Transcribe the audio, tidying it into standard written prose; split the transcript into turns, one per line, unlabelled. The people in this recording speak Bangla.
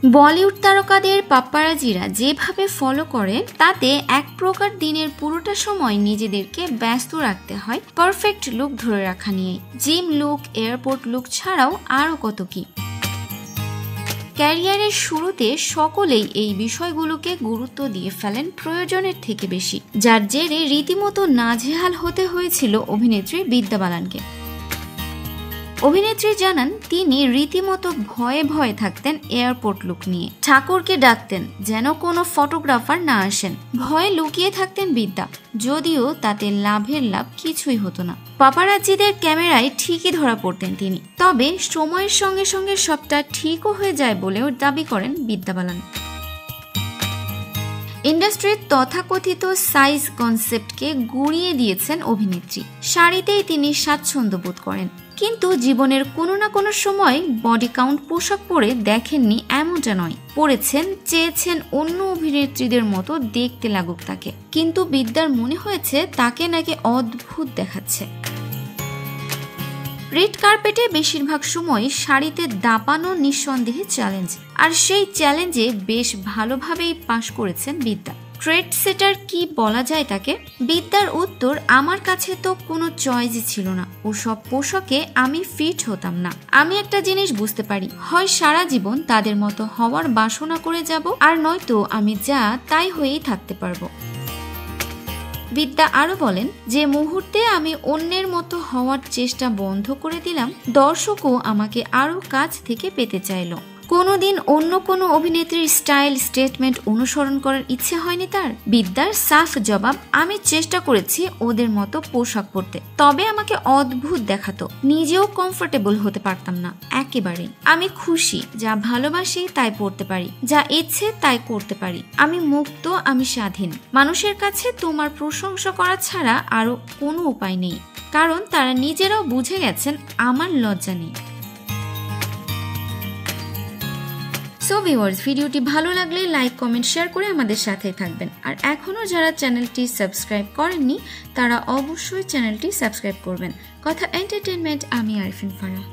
বলিউড তারকাদের পাপ্পারাজিরা যেভাবে ফলো করেন তাতে এক প্রকার দিনের পুরোটা সময় নিজেদেরকে ব্যস্ত রাখতে হয় পারফেক্ট লুক ধরে রাখা নিয়ে। জিম লুক, এয়ারপোর্ট লুক ছাড়াও আরও কত কি। ক্যারিয়ারের শুরুতে সকলেই এই বিষয়গুলোকে গুরুত্ব দিয়ে ফেলেন প্রয়োজনের থেকে বেশি, যার জেরে রীতিমতো নাজেহাল হতে হয়েছিল অভিনেত্রী বিদ্যা বালানকে। অভিনেত্রী জানান তিনি রীতিমতো ভয়ে ভয়ে থাকতেন এয়ারপোর্ট লুক নিয়ে। ঠাকুরকে ডাকতেন যেন কোনো ফটোগ্রাফার না আসেন। ভয়ে লুকিয়ে থাকতেন বিদ্যা, যদিও তাতে লাভের লাভ কিছুই হতো না। পাপারাজ্জিদের ক্যামেরায় ঠিকই ধরা পড়তেন তিনি, তবে সময়ের সঙ্গে সঙ্গে সবটা ঠিকও হয়ে যায় বলেও দাবি করেন বিদ্যা বালান। ইন্ডাস্ট্রির তথাকথিত সাইজ কনসেপ্টকে গুঁড়িয়ে দিয়েছেন অভিনেত্রী। শাড়িতেই তিনি স্বাচ্ছন্দ্য বোধ করেন, কিন্তু জীবনের কোনো না কোনো সময় বডি কাউন্ট পোশাক পরে দেখেননি এমনটা নয়। পরেছেন, চেয়েছেন অন্য অভিনেত্রীদের মতো দেখতে লাগুক তাকে, কিন্তু বিদ্যার মনে হয়েছে তাকে নাকি অদ্ভুত দেখাচ্ছে। রেড কার্পেটে বেশিরভাগ সময় শাড়িতে দাপানো নিঃসন্দেহে চ্যালেঞ্জ, আর সেই চ্যালেঞ্জে বেশ ভালোভাবেই পাশ করেছেন বিদ্যা। ট্রেড সেটার কি বলা যায় তাকে? বিদ্যার উত্তর, আমার কাছে তো কোনো চয়েসই ছিল না, ওসব পোশাকে আমি ফিট হতাম না। আমি একটা জিনিস বুঝতে পারি, হয় সারা জীবন তাদের মতো হওয়ার বাসনা করে যাব, আর নয়তো আমি যা তাই হয়েই থাকতে পারবো। বিদ্যা আরো বলেন, যে মুহূর্তে আমি অন্যের মতো হওয়ার চেষ্টা বন্ধ করে দিলাম, দর্শকও আমাকে আরো কাছ থেকে পেতে চাইল। কোনোদিন অন্য কোনো অভিনেত্রীর স্টাইল স্টেটমেন্ট অনুসরণ করার ইচ্ছে হয়নি তার। বিদ্যার সাফ জবাব, আমি চেষ্টা করেছি ওদের মতো পোশাক পরতে, তবে আমাকে অদ্ভুত দেখাতো, নিজেও কমফোর্টেবল হতে পারতাম না একেবারেই। আমি খুশি, যা ভালোবাসি তাই পরতে পারি, যা ইচ্ছে তাই করতে পারি। আমি মুক্ত, আমি স্বাধীন। মানুষের কাছে তোমার প্রশংসা করা ছাড়া আরো কোনো উপায় নেই, কারণ তারা নিজেরাও বুঝে গেছেন আমার লজ্জা নেই। সো ভিউয়ার্স, ভিডিওটি ভালো লাগলে লাইক, কমেন্ট, শেয়ার করে আমাদের সাথে থাকবেন। আর এখনও যারা চ্যানেলটি সাবস্ক্রাইব করেননি তারা অবশ্যই চ্যানেলটি সাবস্ক্রাইব করবেন। কথা এন্টারটেইনমেন্ট, আমি আরিফিন ফারাহ।